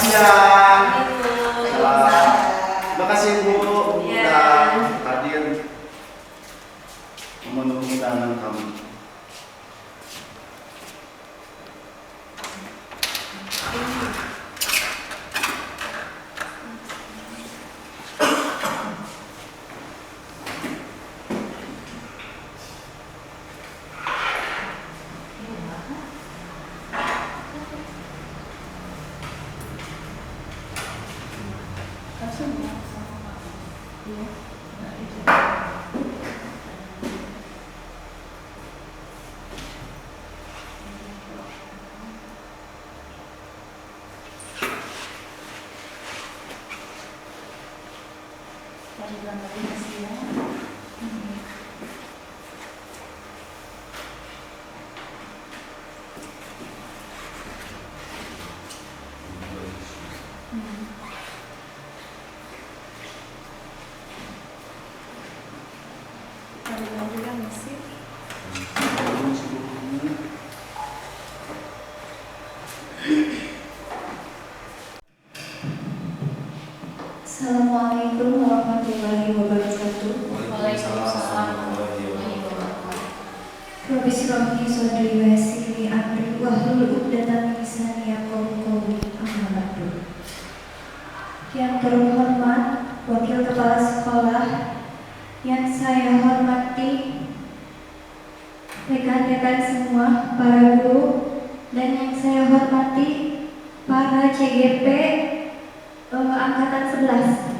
siang. Terima kasih Bu dan hadir memenuhi undangan kami. Assalamualaikum warahmatullahi wabarakatuh. Waalaikumsalam warahmatullahi wabarakatuh. Rabbi shrah li sadri wa yassir li amri wahlul 'uqdatam min lisani yafqahu qawli. Amma ba'du. Yang terhormat Wakil Kepala Sekolah, yang saya hormati rekan-rekan semua, para guru, dan yang saya hormati para CGP Angkatan 11.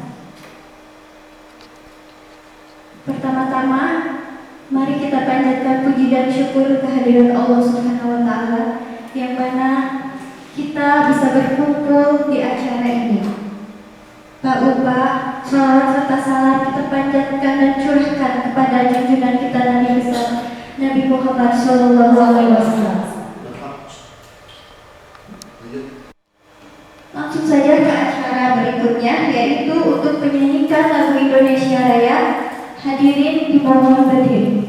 Pertama-tama, mari kita panjatkan puji dan syukur kehadirat Allah Subhanahu wa Ta'ala, yang mana kita bisa berkumpul di acara ini. Pak Upa, sholawat serta salam kita panjatkan dan curahkan kepada junjungan kita Nabi besar Nabi Muhammad Shallallahu Alaihi Wasallam. Langsung saja ke acara berikutnya, yaitu untuk menyanyikan lagu Indonesia Raya. Hadirin dimohon berdiri.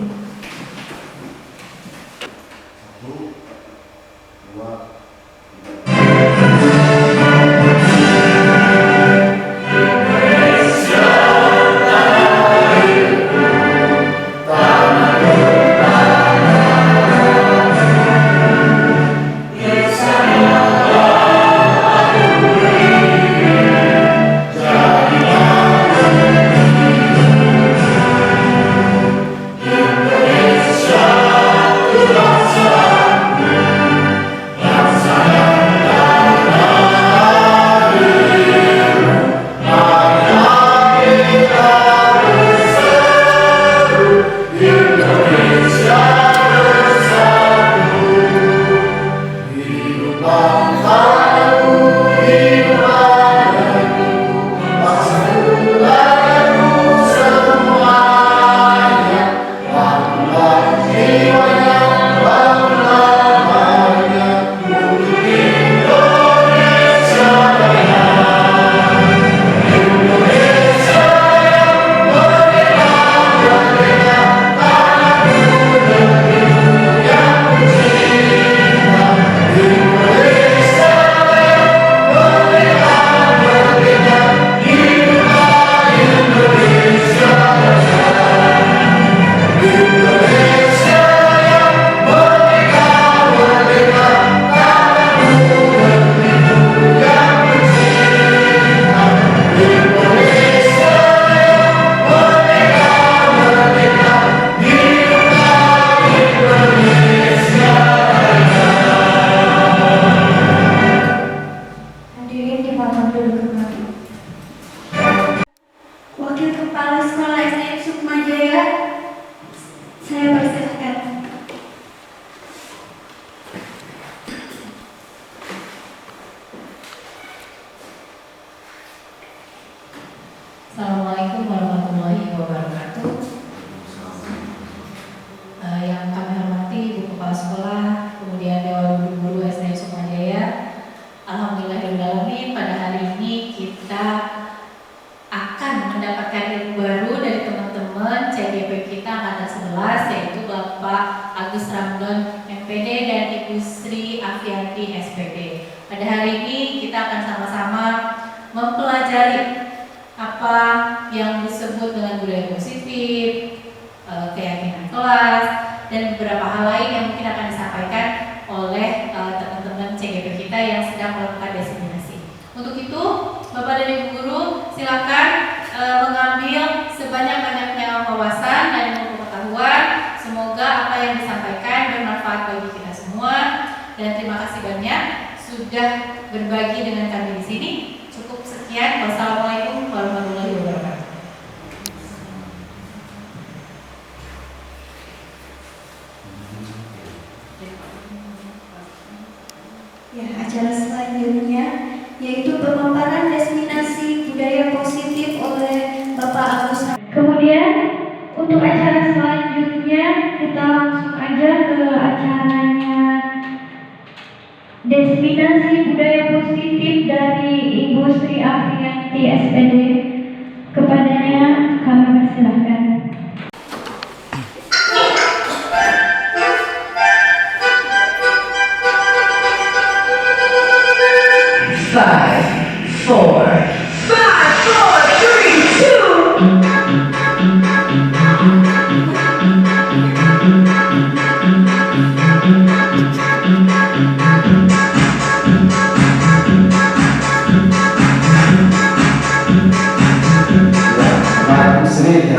1, 2, 11, yaitu Bapak Agus Ramdon MPD dan Ibu Sri Afianti SPD. Pada hari ini kita akan sama-sama mempelajari apa yang disebut dengan budaya positif, keyakinan kelas, dan beberapa hal lain yang mungkin akan disampaikan oleh teman-teman CGP kita yang sedang melakukan diseminasi. Untuk itu, Bapak dan Ibu Guru silakan mengambil sebanyak-banyaknya wawasan dan ilmu pengetahuan. Semoga apa yang disampaikan bermanfaat bagi kita semua. Dan terima kasih banyak sudah berbagi dengan kami di sini. Cukup sekian. Wassalamualaikum warahmatullahi wabarakatuh. Ya, acara selanjutnya yaitu pemaparan diseminasi budaya positif oleh Bapak Agus. Kemudian untuk acara selanjutnya kita langsung aja ke acaranya diseminasi budaya positif dari Ibu Sri Afriyanti SPD. Kepadanya kami persilahkan. Five, four, three, two. Bapak Sri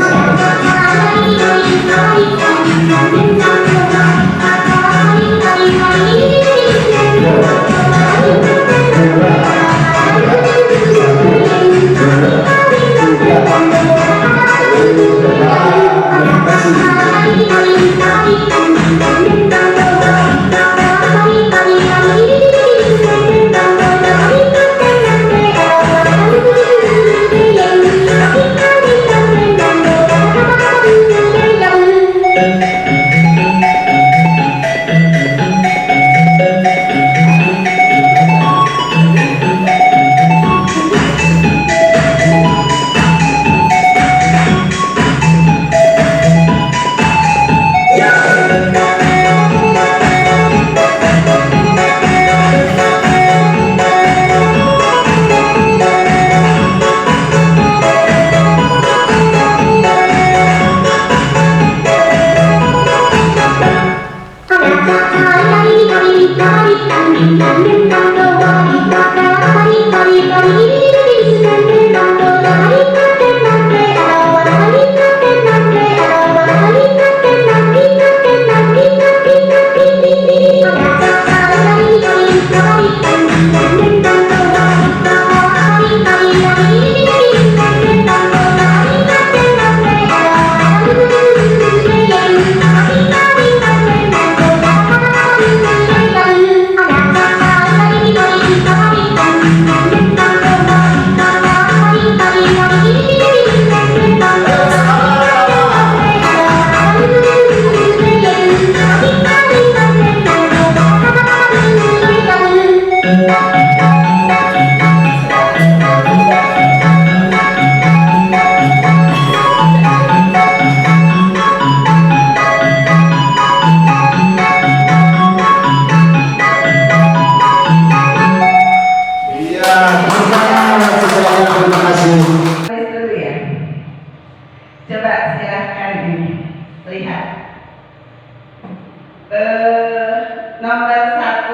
Nomor 1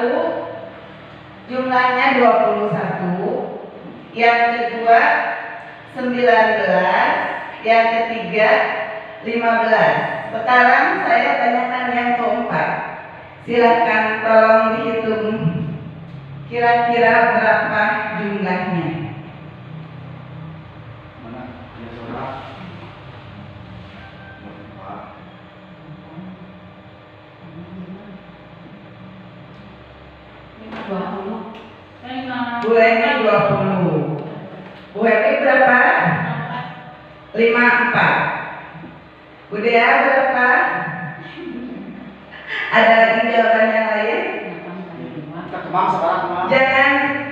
jumlahnya 21, yang kedua 19, yang ketiga 15. Sekarang saya tanyakan yang keempat. Silahkan tolong dihitung kira-kira berapa jumlahnya. Mana? Ya, saudara. Bu Eni 20. Bu Eni berapa? 54. Bu Dea berapa? Ada lagi jawaban yang lain? Kita kemang sekarang kemang.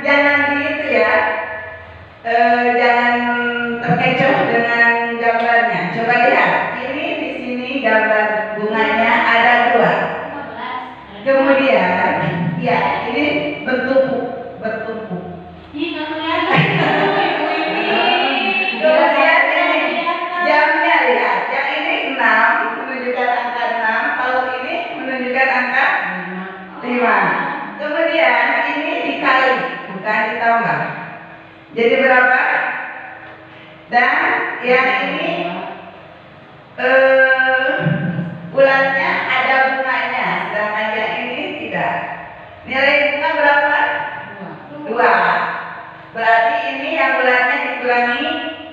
Jangan di itu ya. Jangan terkecoh dengan gambarnya. Coba lihat. Ini di sini gambar bunganya ada 2. Kemudian, ya ini bertumpuk. Ini nggak kelihatan. ditambah. Jadi berapa? Dan yang ini bulannya ada bunganya, sedangkan yang ini tidak. Nilai bunga berapa? 2. Berarti ini yang bulannya dikurangi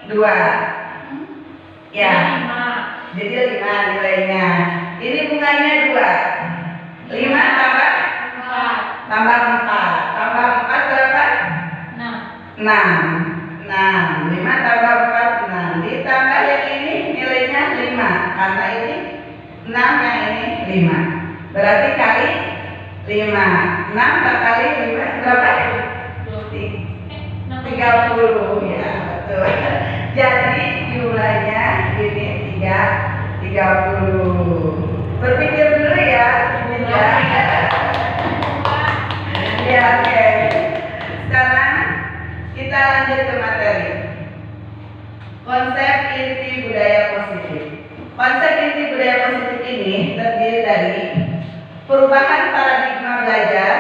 2. Ya. Jadi 5 nilainya. Ini bunganya 2. 5 tambah 4. Tambah 4 berapa? 6. 5 tambah 4 6. Ditambah yang ini nilainya 5. Karena ini 6, yang ini 5. Berarti kali 5. 6 kali 5 berapa? 30. Ya, betul. Jadi jumlahnya ini 30. Berpikir dulu ya. Ya, oke. Sekarang kita lanjut ke materi. Konsep inti budaya positif. Konsep inti budaya positif ini terdiri dari perubahan paradigma belajar,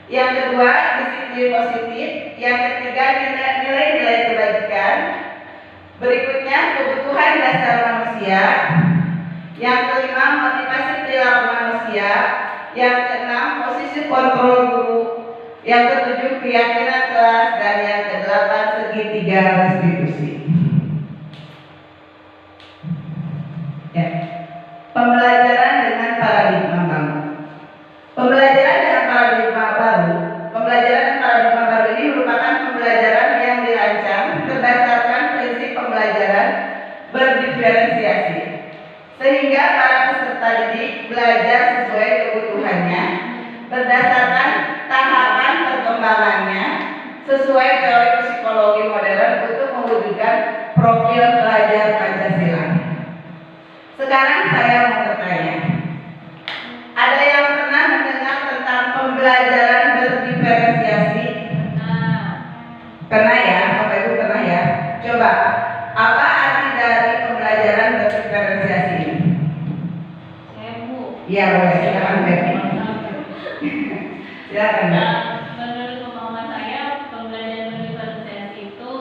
yang kedua disiplin positif, yang ketiga nilai-nilai kebajikan, berikutnya kebutuhan dasar manusia, yang kelima motivasi perilaku manusia, yang keenam posisi kontrol guru, yang ketujuh keyakinan kelas, dan yang kedelapan segitiga restitusi. Ya. Pembelajaran dengan paradigma baru. Pembelajaran dengan paradigma baru ini merupakan pembelajaran yang dirancang berdasarkan prinsip pembelajaran berdiferensiasi, sehingga para peserta didik belajar sesuai kebutuhannya berdasarkan tahapan perkembangannya sesuai teori psikologi modern untuk mewujudkan profil pelajar Pancasila. Sekarang saya mau bertanya, ada yang pernah mendengar tentang pembelajaran berdiferensiasi? Pernah ya, Bapak Ibu pernah ya? Coba, apa arti dari pembelajaran berdiferensiasi ini? Iya, boleh, silakan Becky. Silakan. Menurut pemahaman saya, pembelajaran berdiferensiasi itu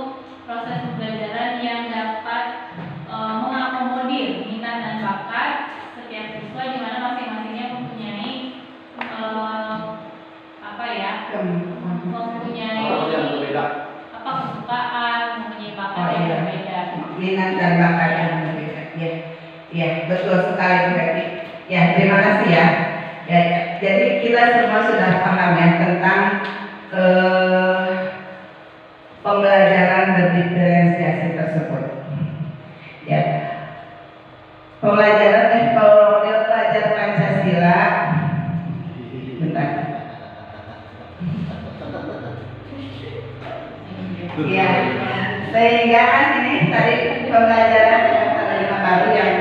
proses pembelajaran yang dapat mengakomodir minat dan bakat setiap siswa, di mana masing-masingnya mempunyai kesukaan, mempunyai bakat yang berbeda. Minat dan bakat yang berbeda. Ya, betul sekali Bu Becky. Ya, terima kasih ya. Ya, jadi kita semua sudah paham ya tentang pembelajaran berdiferensiasi tersebut. Ya, pembelajaran model pelajar Pancasila. Bentar. Ya, sehingga kan ini tadi pembelajaran yang paradigma baru yang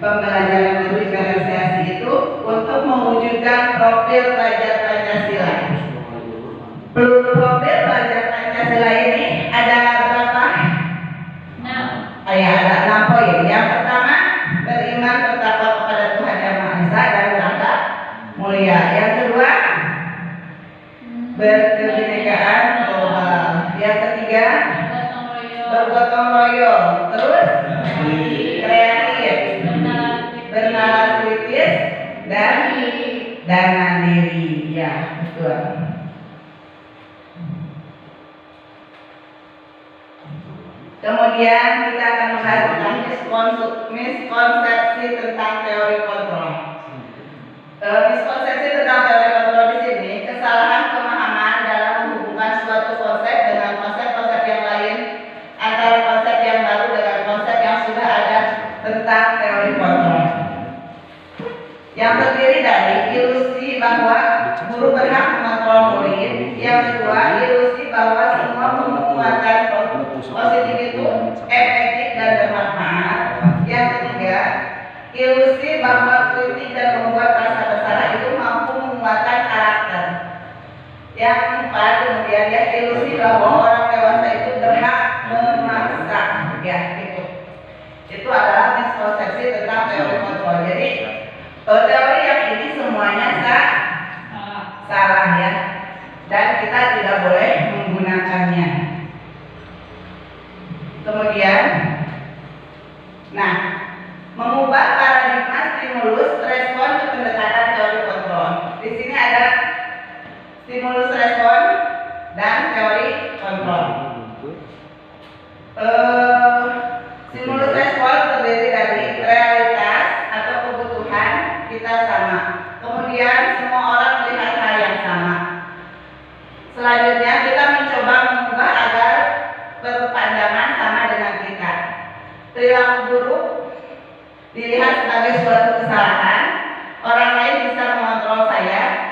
pembelajaran berdiferensiasi itu untuk mewujudkan profil pelajar Pancasila. Profil pelajar Pancasila ini ada berapa? 6. Ya, ada 6 poin. Yang pertama, beriman bertakwa kepada Tuhan Yang Maha Esa dan berangkat mulia. Yang kedua, berkebinekaan global. Yang ketiga, bergotong royong. Terus, kreatif, bernalar kritis, dan mandiri. Ya, betul. Kemudian kita akan membahas tentang miskonsepsi tentang teori kontrol. Miskonsepsi tentang teori kontrol di sini kesalahan pemahaman dalam menghubungkan suatu konsep dengan konsep-konsep yang lain, antara konsep yang baru dengan konsep yang sudah ada tentang teori kontrol. Yang terdiri dari ilusi bahwa guru berhak mengontrol murid. Yang kedua, ilusi bahwa semua penguatan positif itu efektif dan bermanfaat. Yang ketiga, ilusi bahwa kritik dan membuat rasa bersalah itu mampu menguatkan karakter. Yang keempat, kemudian ya, ilusi bahwa orang dewasa itu berhak memaksa. Ya, itu adalah miskonsepsi tentang teori kontrol. Jadi teori yang ini semuanya salah ya. dan kita tidak boleh menggunakannya. Kemudian, nah, mengubah paradigma stimulus respon ke pendekatan teori kontrol. Di sini ada stimulus respon dan teori kontrol. Stimulus respon terdiri dari realitas atau kebutuhan kita sama. Kemudian semua orang melihat hal yang sama. Selanjutnya kita mencoba mengubah agar berpandangan sama dengan kita. Perilaku buruk dilihat sebagai suatu kesalahan. Orang lain bisa mengontrol saya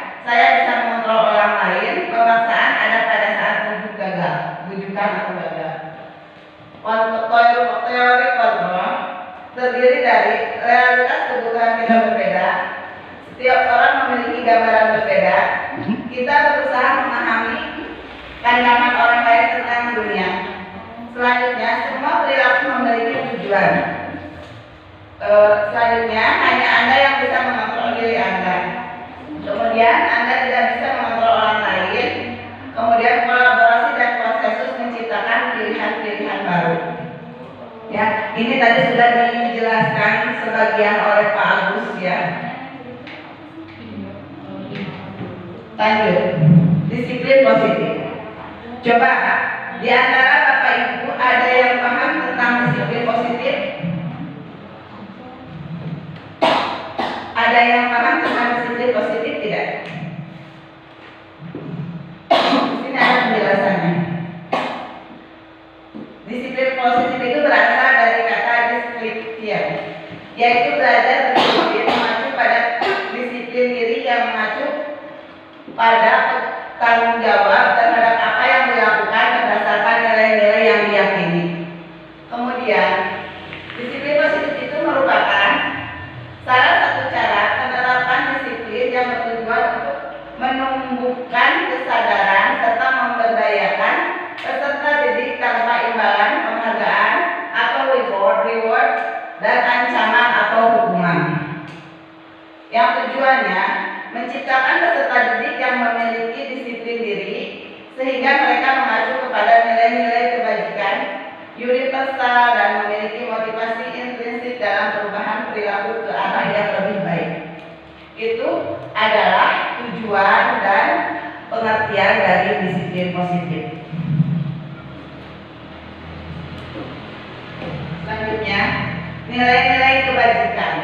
bisa mengontrol orang lain. Pemaksaan ada pada saat bujukan atau gagal. Teori kontrol terdiri dari realitas kebutuhan kita berbeda. Setiap orang memiliki gambaran berbeda. Kita berusaha memahami pandangan orang lain tentang dunia. Selanjutnya, semua perilaku memiliki tujuan. Selanjutnya, hanya Anda yang bisa mengontrol diri Anda. Kemudian, Anda tidak bisa mengontrol orang lain. Kemudian, kolaborasi dan konsensus menciptakan pilihan-pilihan baru. Ya, ini tadi sudah dijelaskan sebagian oleh Pak Agus ya. Lanjut, disiplin positif. Coba di antara Bapak Ibu ada yang paham tentang disiplin positif? Ada yang paham tentang disiplin positif tidak? Di sini ada penjelasannya. Disiplin positif itu berasal dari kata diskripsian, yaitu belajar berdisiplin mengacu pada disiplin diri yang mengacu pada tanggung jawab terhadap apa yang dilakukan berdasarkan nilai-nilai yang diyakini. Kemudian, disiplin positif itu merupakan salah satu cara penerapan disiplin yang bertujuan untuk menumbuhkan kesadaran serta memberdayakan peserta didik tanpa imbalan, penghargaan atau reward dan ancaman atau hukuman. Yang tujuannya menciptakan peserta didik yang memiliki disiplin diri sehingga mereka mengacu kepada nilai-nilai kebajikan universal dan memiliki motivasi intrinsik dalam perubahan perilaku ke arah yang lebih baik. Itu adalah tujuan dan pengertian dari disiplin positif. Selanjutnya, nilai-nilai kebajikan.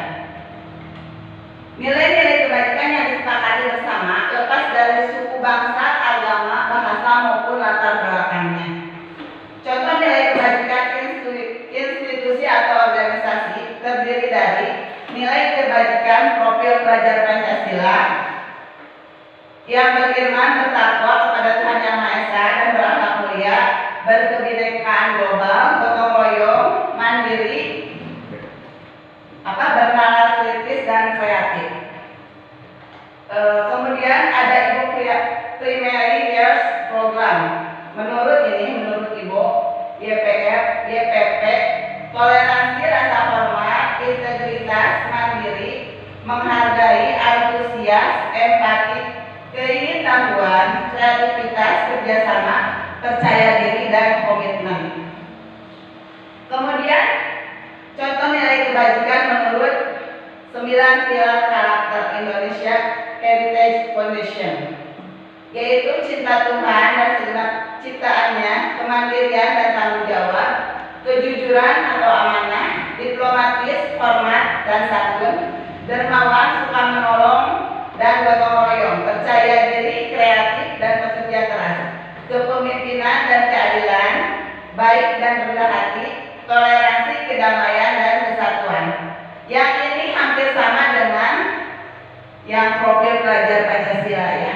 Nilai-nilai kebajikan yang disepakati bersama lepas dari suku bangsa, agama, bahasa maupun latar belakangnya. Contoh nilai kebajikan institusi atau organisasi terdiri dari nilai kebajikan profil pelajar Pancasila yang beriman, bertakwa kepada Tuhan Yang Maha Esa dan berakhlak mulia, berkebinekaan global, gotong royong, mandiri, bernalar kritis dan kreatif. Kemudian ada Ibu Primary Years Program. Menurut Ibu, YPP, toleransi, rasa hormat, integritas, mandiri, menghargai, antusias, empati, keingintahuan, kreativitas, kerjasama, percaya diri, dan komitmen. Kemudian contoh nilai kebajikan menurut 9 pilar karakter Indonesia Heritage Foundation, yaitu cinta Tuhan dan segenap ciptaannya, kemandirian dan tanggung jawab, kejujuran atau amanah, diplomatis, hormat dan santun, dermawan, suka menolong dan gotong royong, percaya diri, kreatif dan bekerja keras, kepemimpinan dan keadilan, baik dan rendah hati, toleransi, kedamaian dan kesatuan. Yang ini hampir sama dengan yang profil pelajar Pancasila ya,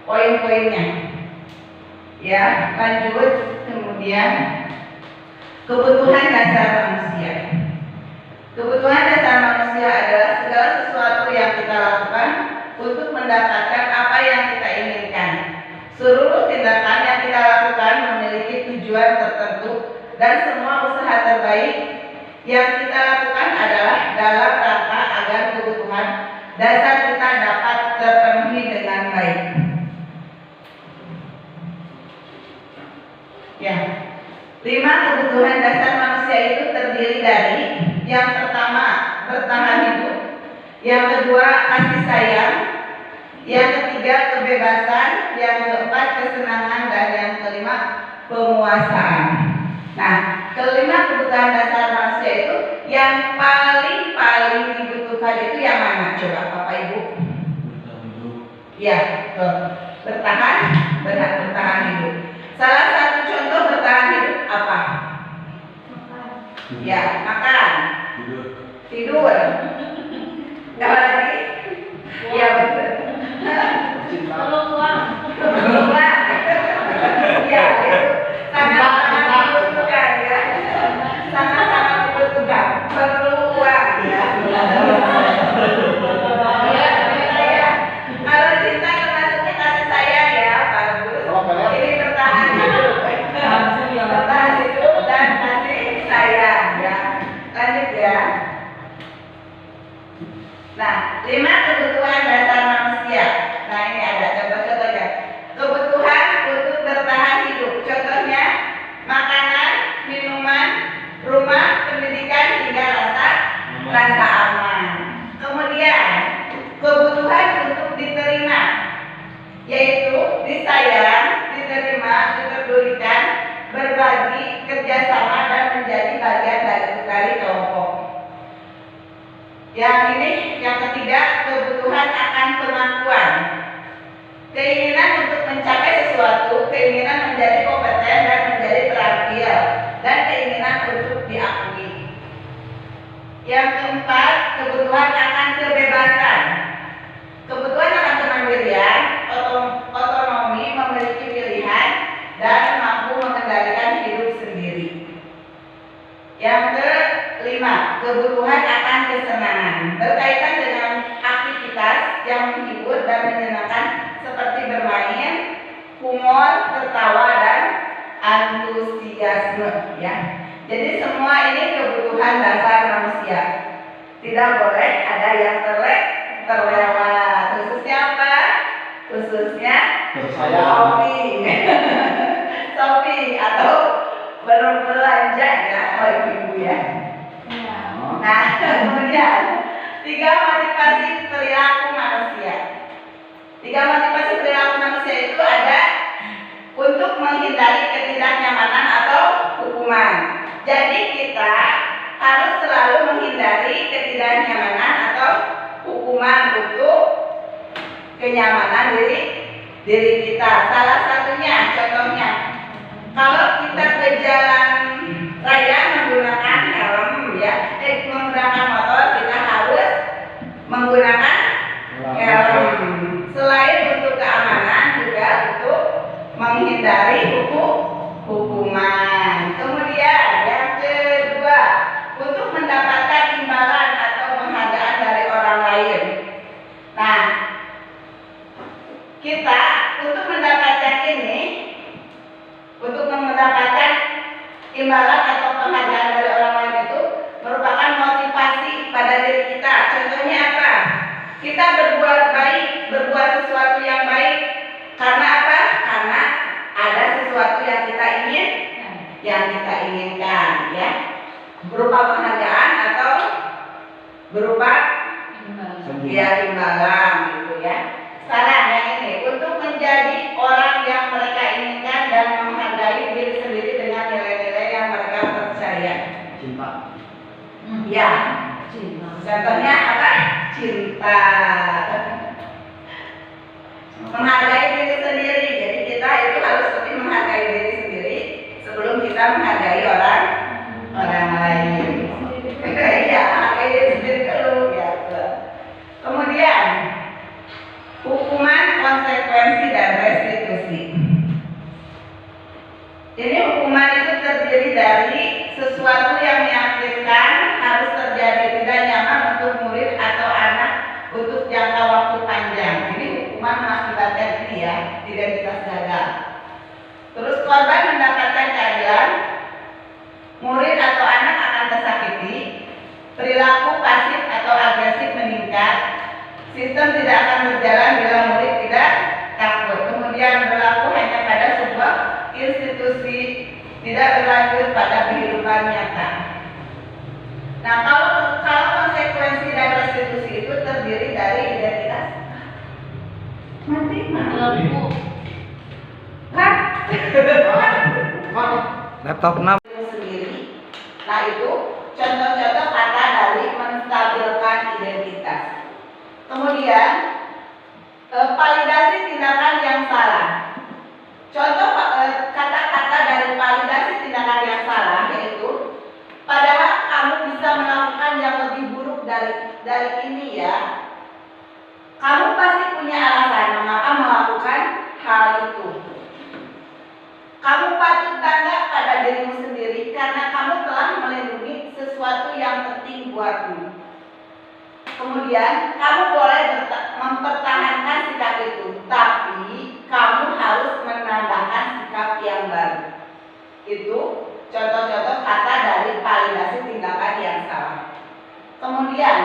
poin-poinnya. Ya, lanjut. Kemudian kebutuhan dasar manusia. Kebutuhan dasar manusia adalah segala sesuatu yang kita lakukan untuk mendapatkan apa yang kita inginkan. Seluruh tindakan yang kita lakukan memiliki tujuan tertentu dan semua usaha terbaik yang kita lakukan adalah dalam rangka agar kebutuhan dasar kita dapat terpenuhi dengan baik. Ya. 5 kebutuhan dasar manusia itu terdiri dari yang pertama bertahan hidup, yang kedua kasih sayang, yang ketiga kebebasan, yang keempat kesenangan, dan yang kelima penguasaan. Nah, kelima kebutuhan dasar manusia itu yang paling dibutuhkan itu yang mana? Coba Bapak Ibu. Ya, bertahan hidup. Salah satu contoh bertahan hidup apa? Ya, makan. Tidur. Apa lagi? Ya, betul. Keluar. Ya, itu sangat-sangat dibutuhkan ya. Sangat-sangat dibutuhkan. Perlu uang ya. Ya. Kalau cinta termasuknya kasih sayang ya, bagus. Ini bertahan hidup. Bertahan hidup dan kasih sayang ya. Lanjut ya. Nah, 5 kebutuhan dasar manusia. Nah, ini ada contoh-contohnya. Kebutuhan untuk bertahan hidup. Contohnya makanan, minuman, rumah, pendidikan, hingga rasa aman. Kemudian kebutuhan untuk diterima, yaitu disayang, diterima, dipedulikan, berbagi, kerjasama, dan menjadi bagian dari kelompok. Yang ini yang ketiga, kebutuhan akan kemampuan, keinginan untuk mencapai sesuatu, keinginan menjadi kompeten dan menjadi terampil, dan keinginan untuk diakui. Yang keempat, kebutuhan akan kebebasan, kebutuhan akan kemandirian, otonomi, memiliki pilihan, dan mampu mengendalikan hidup sendiri. Yang kelima, kebutuhan akan kesenangan, berkaitan dengan aktivitas yang menghibur dan menyenangkan seperti bermain, humor, tertawa, dan antusiasme ya. Jadi semua ini kebutuhan dasar manusia. Tidak boleh ada yang terlewat. Khususnya apa? Khususnya shopping atau berbelanja ya, ibu ya. Nah, kemudian 3 motivasi perilaku manusia. 3 motivasi perilaku manusia itu ada untuk menghindari ketidaknyamanan atau hukuman. Jadi kita harus selalu menghindari ketidaknyamanan atau hukuman untuk kenyamanan diri kita. Salah satunya, contohnya, kalau kita ke jalan raya menggunakan helm ya, menggunakan motor, kita harus menggunakan helm. Selain untuk keamanan, juga untuk menghindari hukuman. Kemudian yang kedua, untuk mendapatkan imbalan atau penghargaan dari orang lain. Nah, kita untuk mendapatkan ini, untuk mendapatkan imbalan atau penghargaan dari orang lain itu merupakan motivasi pada diri kita. Contohnya apa? Kita berbuat baik, berbuat sesuatu yang baik. Karena apa? Karena ada sesuatu yang kita inginkan ya. Berupa penghargaan atau berupa imbalan gitu ya. Sekarang yang ini, untuk menjadi orang yang mereka inginkan dan menghargai diri sendiri dengan nilai-nilai yang mereka percaya. Cinta. Ya. Contohnya apa? Cinta. Menghargai diri sendiri. Jadi kita itu harus lebih menghargai diri sendiri sebelum kita menghargai orang lain. Ya, menghargai diri sendiri dulu ya. Kemudian hukuman, konsekuensi, dan restitusi. Jadi hukuman itu terdiri dari sesuatu yang menyakitkan, harus terjadi, tidak nyaman untuk murid atau anak untuk jangka waktu panjang. Jadi hukuman mengakibatkan ini ya, identitas gagal. Terus korban mendapatkan keadilan, murid atau anak akan tersakiti, perilaku pasif atau agresif meningkat, sistem tidak akan berjalan bila murid tidak takut. Kemudian berlaku hanya pada sebuah institusi tidak berlanjut pada kehidupan nyata. Nah, kalau konsekuensi dan restitusi itu terdiri dari identitas mati. Lampu. Laptop 6. Sendiri. Nah, itu contoh-contoh kata dari menstabilkan identitas. Kemudian validasi tindakan yang salah. Contoh kata-kata dari validasi tindakan yang salah yaitu, padahal kamu bisa melakukan yang lebih buruk dari ini ya. Kamu pasti punya alasan mengapa melakukan hal itu. Kamu patut bangga pada dirimu sendiri karena kamu telah melindungi sesuatu yang penting buatmu. Kemudian, kamu boleh mempertahankan sikap itu, tapi kamu harus menambahkan sikap yang baru. Itu contoh-contoh kata dari validasi tindakan yang salah. Kemudian,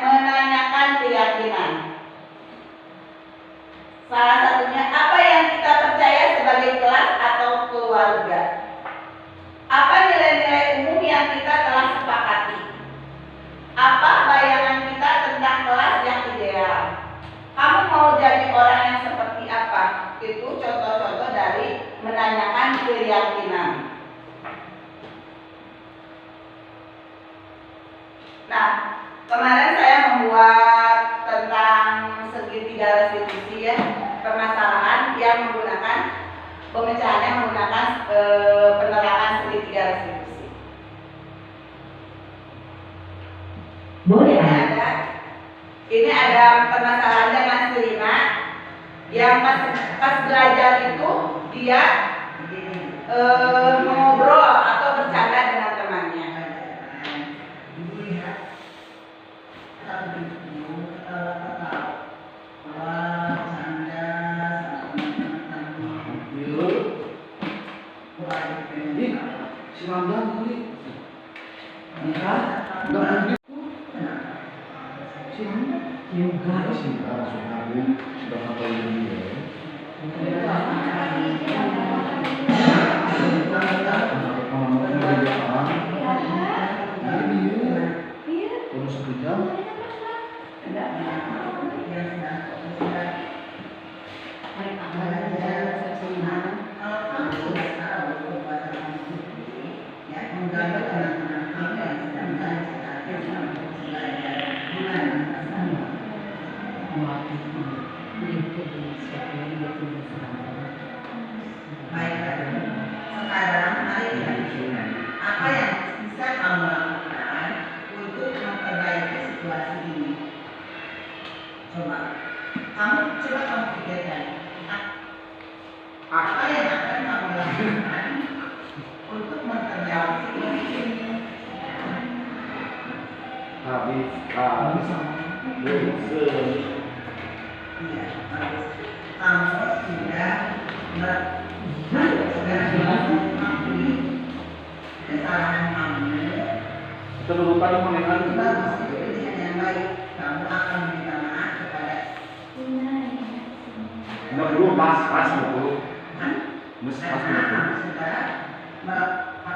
menanyakan keyakinan. Salah satunya, apa yang kita percaya sebagai kelas atau keluarga? Apa nilai-nilai umum yang kita telah sepakati? Apa bayangan kita tentang kelas yang ideal? Kamu mau jadi orang yang seperti apa? Itu contoh-contoh dari menanyakan keyakinan. Nah, kemarin saya membuat tentang segitiga restitusi ya, permasalahan yang menggunakan pemecahannya menggunakan penerapan segitiga restitusi. Boleh. Ini ada permasalahan dengan Serina yang pas belajar itu dia mengobrol atau bercanda dengan temannya. Si Ramdan tadi nikah udah lanjut. Si Ramdan Juga. sudah hafal ini ya. Terus sekejap. Sekarang mari kita pikirkan apa yang bisa kamu lakukan untuk memperbaiki situasi ini. Coba kamu pikirkan apa yang akan kamu lakukan untuk memperbaiki situasi ini. Habis Iya, kamu sudah mengakui kesalahan kamu. terlupa di mana lagi? Bagus, itu pilihan yang baik. Kamu akan meminta maaf kepada Nggak dulu pas betul. Pas betul.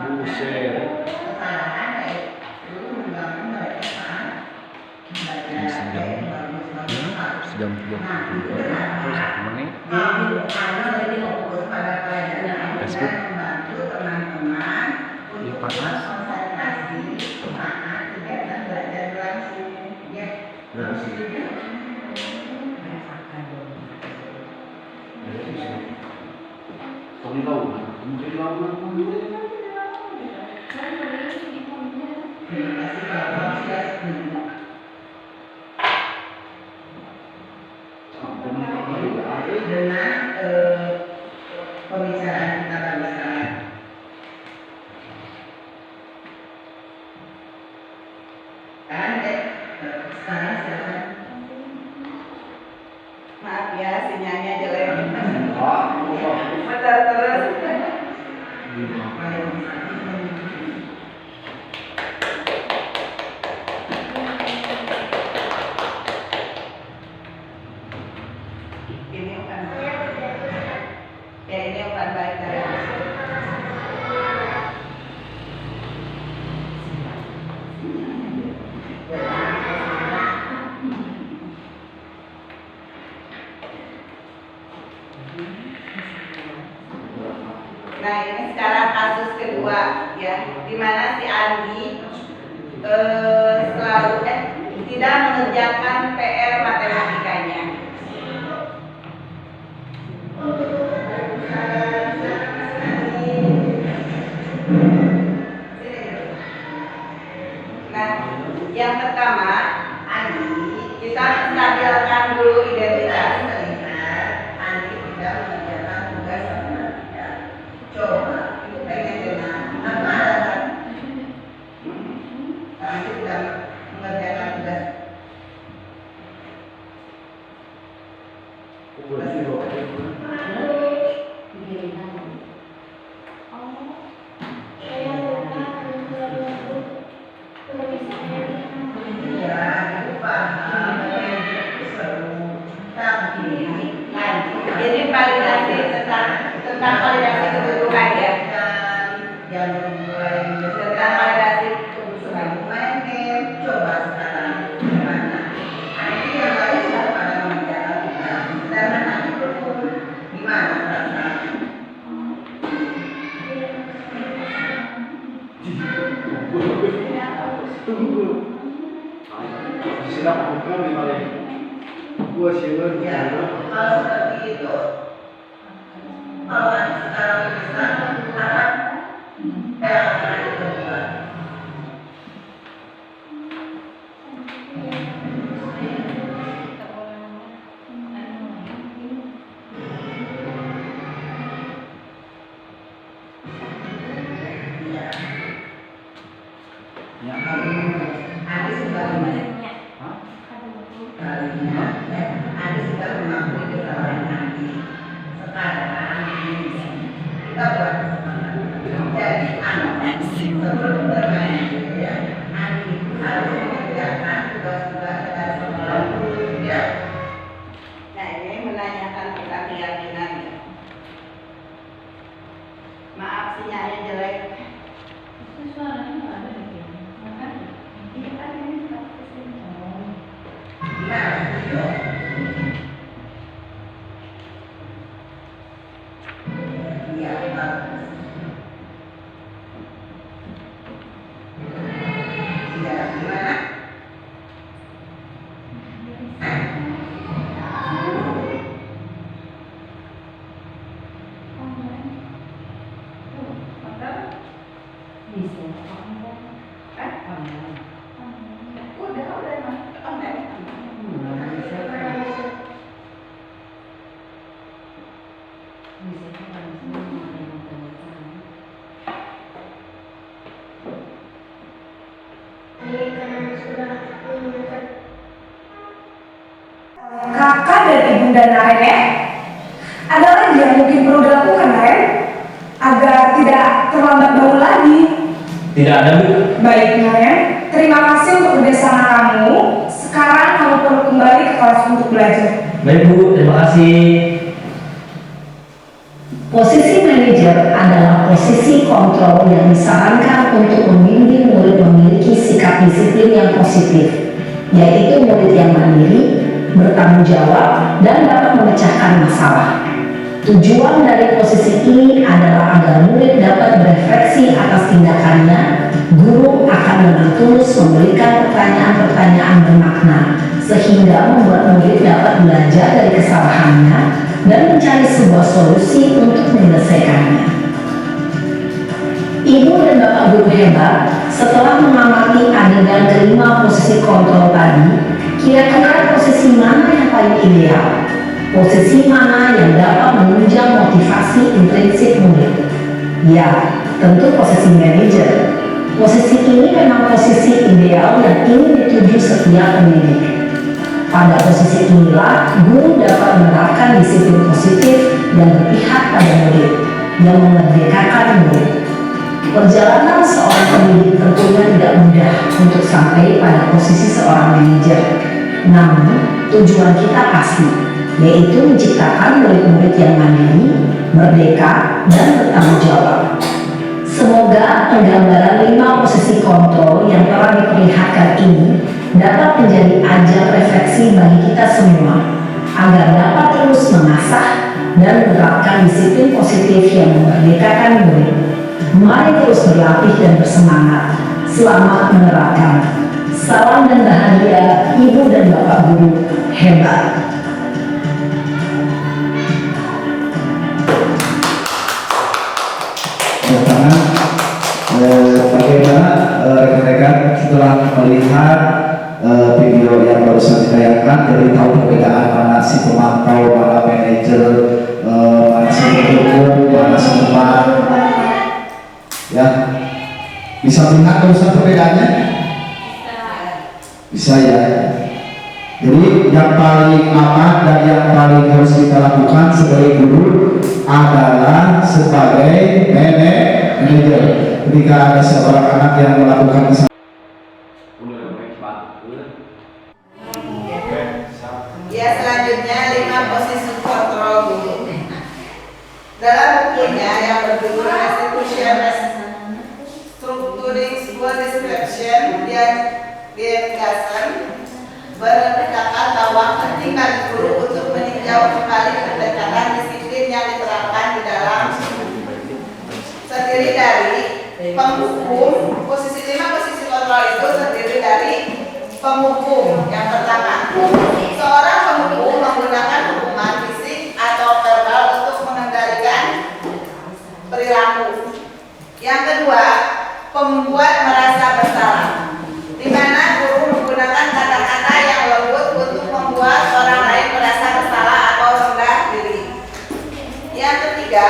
Buset. kesalahan itu mengganggu mereka saat belajar bagus-bagus. Sejam 30 terus 1 menit. Kamu harus lebih fokus pada pelajaran Facebook. dan membantu teman-teman Ini untuk panas. konsentrasi saat kegiatan belajar berlangsung. Ya, Berapa sih? setuju? Kamu tahu? Mungkin tahu Terima kasih kalau kamu sudah setuju. Dengan pembicaraan kita barusan. Sekarang silakan. Maaf ya, sinyalnya jelek. Bentar terus. Ini bukan baik. Ya, ini bukan baik dari Nah ini sekarang kasus kedua ya, di mana si Andi selalu tidak mengerjakan PR matematikanya. Nah, yang pertama, Andi, kita stabilkan dulu identitas. Andi tidak mengerjakan tugas matematika. Coba, itu pengen dengan apa alasan? Andi tidak mengerjakan tugas. Jadi validasi tentang validasi kebutuhan ya. Yang tentang validasi kebutuhan. Coba sekarang gimana? Nanti yang lain sudah pada mengerjakan tugas. Sedangkan nanti belum. Gimana sekarang? Silap bukan di mana? Gua siapa? Ya, kalau seperti itu, kalau nanti sekarang bisa, akan akan dicoba. Ya. Andi sudah Andi sudah mengakui kesalahan Andi. Sekarang kita buat kesempatan. Jadi Andi sebelum bermain ya, Andi harus mengerjakan tugas-tugas dari sekolah ya. Nah ini menanyakan tentang keyakinan ya. Maaf sinyalnya jelek. Suaranya nggak ada di sini. Iya kan ini praktis ini. Gimana? Iya, bagus. Iya, gimana? Udah online. Kakak dan ibunda Naren ya. Ada lagi yang mungkin perlu dilakukan Naren agar tidak terlambat bangun lagi. Tidak ada, Bu. Baik Naren, terima kasih untuk kerjasama kamu. Sekarang kamu perlu kembali ke kelas untuk belajar. Baik, Bu. Terima kasih. Posisi manajer adalah posisi kontrol yang disarankan untuk membimbing murid memiliki sikap disiplin yang positif, yaitu murid yang mandiri, bertanggung jawab, dan dapat memecahkan masalah. Tujuan dari posisi ini adalah agar murid dapat berefleksi atas tindakannya. Guru akan dengan tulus memberikan pertanyaan-pertanyaan bermakna, sehingga membuat murid dapat belajar dari kesalahannya dan mencari sebuah solusi untuk menyelesaikannya. Ibu dan Bapak guru hebat, setelah mengamati adegan kelima posisi kontrol tadi, kira-kira posisi mana yang paling ideal? Posisi mana yang dapat menunjang motivasi intrinsik murid? Ya, tentu posisi manajer. Posisi ini memang posisi ideal yang ingin dituju setiap pendidik. Pada posisi inilah, guru dapat menerapkan disiplin positif dan berpihak pada murid, yang memerdekakan murid. Perjalanan seorang pendidik tentunya tidak mudah untuk sampai pada posisi seorang manajer. Namun, tujuan kita pasti, yaitu menciptakan murid-murid yang mandiri, merdeka, dan bertanggung jawab. Semoga penggambaran 5 posisi kontrol yang telah diperlihatkan ini dapat menjadi ajang refleksi bagi kita semua, agar dapat terus mengasah, dan menerapkan disiplin positif yang memerdekakan murid. Mari terus berlatih dan bersemangat. Selamat menerapkan. Salam dan bahagia Ibu dan Bapak Guru hebat. Pertama, bagaimana rekan-rekan setelah melihat video yang barusan ditayangkan, jadi tahu perbedaan mana si pemantau, mana manajer, mana si pendukung, mana si teman, ya bisa melihat barusan perbedaannya? Bisa ya. Jadi yang paling aman dan yang paling harus kita lakukan sebagai guru adalah sebagai manajer. Ketika ada seorang anak yang melakukan kesalahan, Ya, selanjutnya 5 posisi kontrol guru. Dalam bukunya yang berjudul Institution Structuring School Description, dia berkata bahwa pentingkan guru untuk meninjau kembali pendekatan disiplin yang diterapkan di dalam terdiri dari penghukum. Posisi 5 posisi kontrol itu terdiri dari penghukum. Yang pertama, seorang penghukum menggunakan hukuman fisik atau verbal untuk mengendalikan perilaku. Yang kedua, pembuat merasa bersalah, di mana guru menggunakan kata-kata yang lembut untuk membuat orang lain merasa bersalah atau rendah diri. Yang ketiga,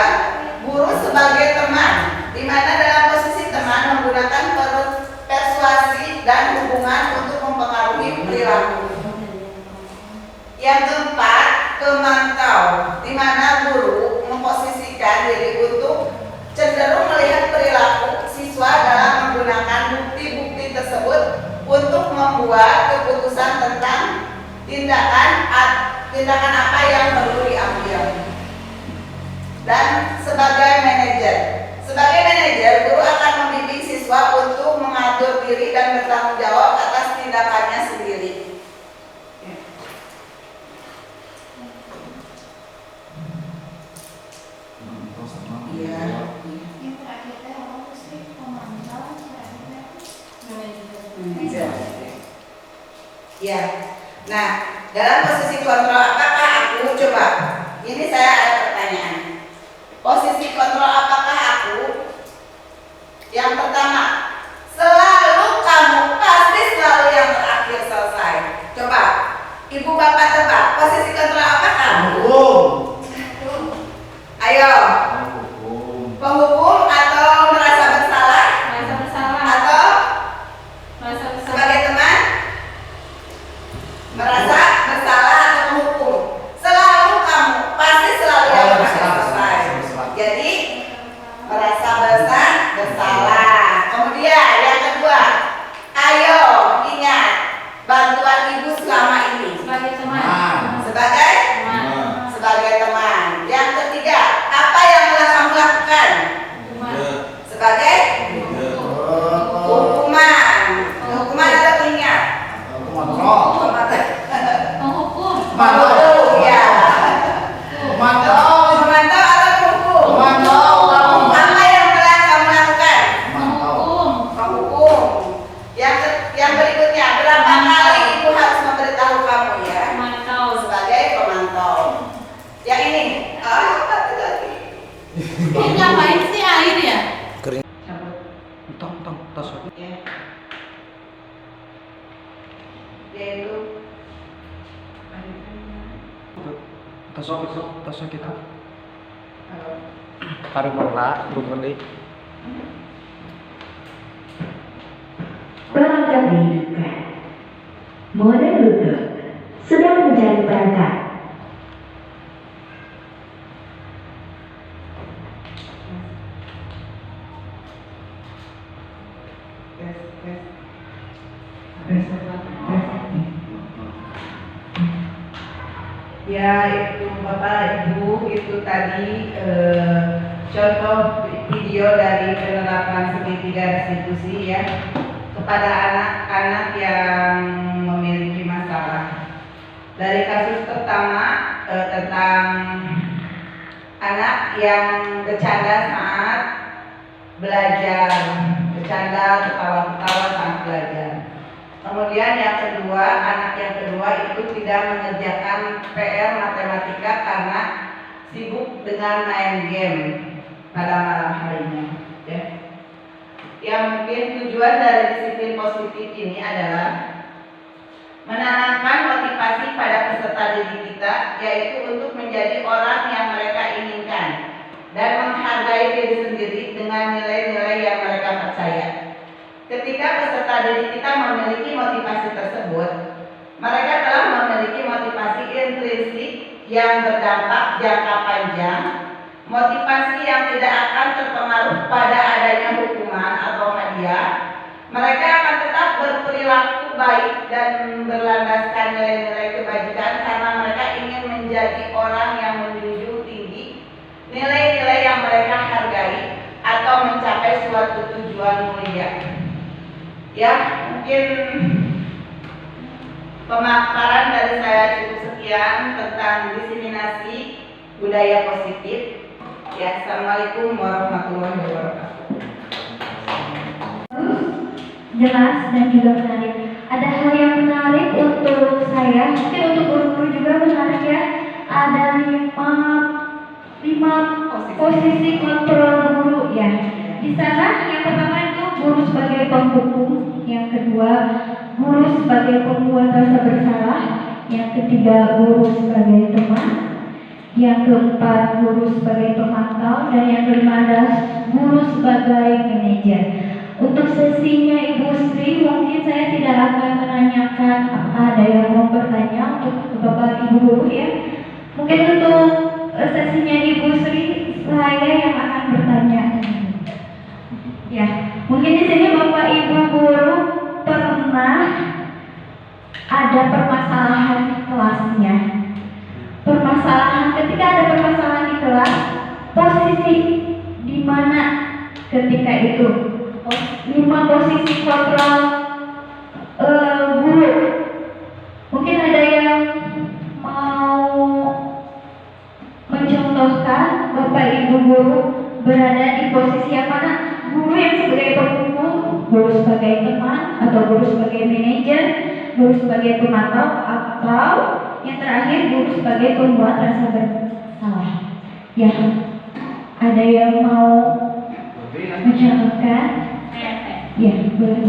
guru sebagai teman, di mana dalam posisi teman menggunakan persuasi dan hubungan untuk mempengaruhi perilaku. Yang keempat, pemantau, di mana guru memposisikan diri untuk cenderung melihat perilaku siswa dalam menggunakan bukti-bukti tersebut untuk membuat keputusan tentang tindakan apa yang perlu diambil. Dan sebagai manajer, guru akan membimbing siswa untuk mengatur diri dan bertanggung jawab atas tindakannya sendiri. Iya. Yang terakhir apa sih? Pemantau, Ya. Nah, dalam posisi kontrol apakah aku coba? Ini saya ada pertanyaan. Posisi kontrol apakah aku? Yang pertama, selalu kamu, pasti selalu yang terakhir selesai. Coba, ibu bapak tebak, posisi kontrol apa kamu? Ayo. Penghukum atau merasa bersalah? Merasa bersalah. Atau Merasa bersalah. sebagai teman? Merasa bersalah atau menghukum? Selalu kamu, pasti selalu yang terakhir selesai. Jadi merasa bersalah. Kemudian yang kedua, ayo ingat bantuan ibu selama ini. Sebagai teman. Sebagai teman. Yang ketiga, apa yang telah kamu lakukan? Sebagai hukuman. Hukuman ada ingat. Penghukum. Penghukum, ya. Memantau atau penghukum? Apa yang telah kamu lakukan? Penghukum. Yang berikutnya, berapa kali ibu harus memberitahu kamu ya? Pemantau. Sebagai pemantau. Yang ini, apa itu lagi? Ini ngapain sih air ya? Ya. Yaitu Tasok kita. Paripurna, Bu Menteri. Perangkat dihidupkan. Mode Bluetooth sedang mencari perangkat. ya itu Bapak Ibu itu tadi contoh video dari penerapan segitiga restitusi ya kepada anak-anak yang memiliki masalah. Dari kasus pertama tentang anak yang bercanda saat belajar, bercanda, ketawa-ketawa saat belajar. Kemudian yang kedua, anak yang kedua itu tidak mengerjakan PR matematika karena sibuk dengan main game pada malam harinya. Ya. Yang mungkin tujuan dari disiplin positif ini adalah menanamkan motivasi pada peserta didik kita, yaitu untuk menjadi orang yang mereka inginkan dan menghargai diri sendiri dengan nilai-nilai yang mereka percaya. Ketika peserta didik kita memiliki motivasi tersebut, mereka telah memiliki motivasi intrinsik yang berdampak jangka panjang, motivasi yang tidak akan terpengaruh pada adanya hukuman atau hadiah. Mereka akan tetap berperilaku baik dan berlandaskan nilai-nilai kebajikan karena mereka ingin menjadi orang yang menjunjung tinggi nilai-nilai yang mereka hargai atau mencapai suatu tujuan mulia. Ya, mungkin pemaparan dari saya cukup sekian tentang diseminasi budaya positif. Ya, assalamualaikum warahmatullahi wabarakatuh. Jelas dan juga menarik. Ada hal yang menarik untuk saya, mungkin untuk guru-guru juga menarik ya. Ada lima posisi kontrol guru ya. Di sana yang pertama itu guru sebagai penghukum, yang kedua guru sebagai pembuat rasa bersalah, yang ketiga guru sebagai teman, yang keempat guru sebagai pemantau, dan yang kelima adalah guru sebagai manajer. Untuk sesinya Ibu Sri, mungkin saya tidak akan menanyakan, ada yang mau bertanya untuk Bapak Ibu guru ya. Mungkin untuk sesinya Ibu Sri, saya yang akan bertanya. Ya, mungkin di sini Bapak Ibu guru pernah ada permasalahan di kelasnya. Permasalahan, ketika ada permasalahan di kelas, posisi di mana ketika itu? 5 posisi kontrol guru. Mungkin ada yang mau mencontohkan Bapak Ibu guru berada di posisi yang mana? Guru yang sebagai penghukum, guru sebagai teman, atau guru sebagai manajer, guru sebagai pemantau, atau yang terakhir guru sebagai pembuat rasa bersalah. Ya, ada yang mau mencontohkan? Ya, boleh.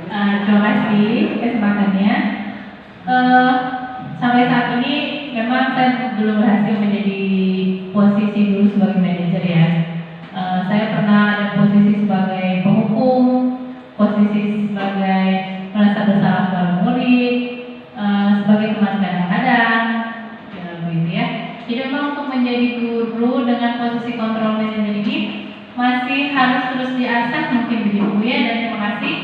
Terima kasih kesempatannya. Sampai saat ini memang saya belum berhasil menjadi posisi dulu sebagai manajer ya. Saya pernah ada posisi sebagai penghukum, posisi sebagai merasa bersalah kepada murid, sebagai teman kadang-kadang, ya begitu ya. Jadi memang untuk menjadi guru dengan posisi kontrol manajer ini masih harus terus diasah, mungkin begitu ya. Dan terima kasih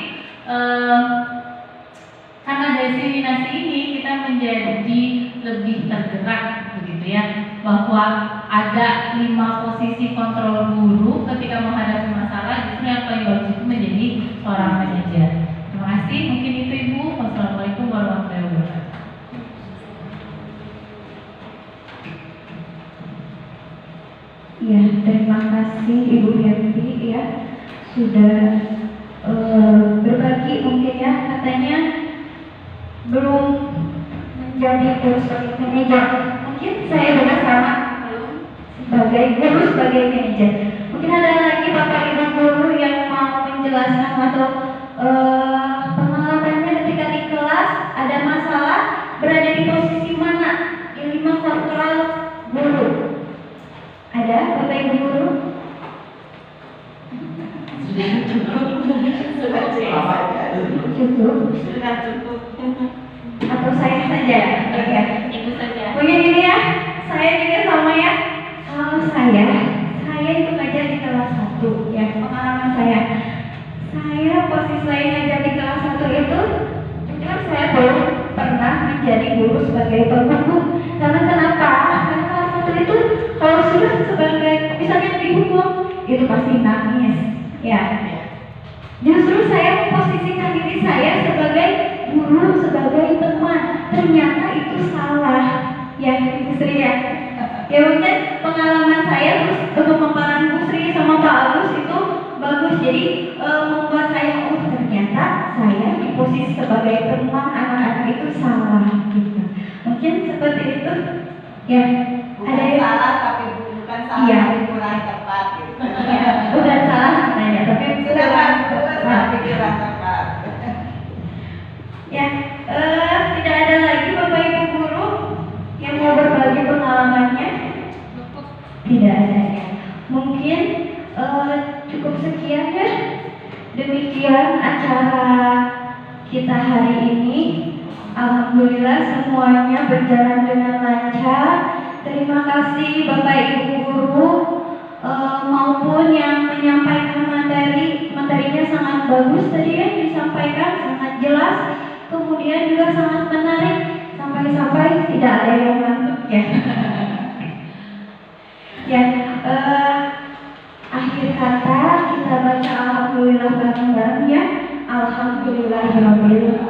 karena dari diseminasi ini kita menjadi lebih tergerak begitu ya, bahwa ada 5 posisi kontrol guru ketika menghadapi masalah. Justru yang paling bagus itu menjadi seorang manajer. Terima kasih, mungkin itu Ibu. Wassalamualaikum warahmatullahi wabarakatuh. Ya, terima kasih Ibu Yanti ya sudah berbagi. Mungkin ya katanya belum menjadi guru sebagai manajer. Mungkin saya juga sama, belum sebagai guru sebagai manajer. Mungkin ada lagi Bapak Ibu guru yang mau menjelaskan atau pengalamannya ketika di kelas ada masalah, berada di posisi mana di 5 kontrol guru. Ada Bapak Ibu guru? Cukup. Atau saya saja? Ya. Ibu saja. Mungkin ini ya, saya juga sama ya. Kalau saya itu ngajar di kelas 1 ya, pengalaman saya. Posisi saya ngajar di kelas 1 itu, jujur saya belum pernah menjadi guru sebagai penghukum. Karena kenapa? Karena kelas 1 itu kalau sudah sebagai misalnya dihukum itu pasti nangis ya. Justru saya memposisikan diri saya sebagai guru sebagai teman. Ternyata itu salah, ya Bu Sri ya. Ya mungkin pengalaman saya terus pemaparan Bu Sri sama Pak Agus itu bagus, jadi membuat saya ternyata saya di posisi sebagai teman anak-anak itu salah gitu. Mungkin seperti itu ya. Bukan Ada yang salah tapi bukan salah Iya. tapi kurang tepat gitu. ya, bukan salah sebenarnya, tapi Sudah tapi kurang tepat. Ya, tidak ada lagi Bapak Ibu guru yang mau berbagi pengalamannya? Tidak ada ya. Mungkin cukup sekian ya. Demikian acara kita hari ini. Alhamdulillah semuanya berjalan dengan lancar. Terima kasih Bapak Ibu guru maupun yang menyampaikan materinya sangat bagus tadi ya, disampaikan sangat jelas. Kemudian juga sangat menarik, sampai-sampai tidak ada yang ngantuk ya. Ya, akhir kata kita baca alhamdulillah bareng-bareng ya. Alhamdulillahirabbil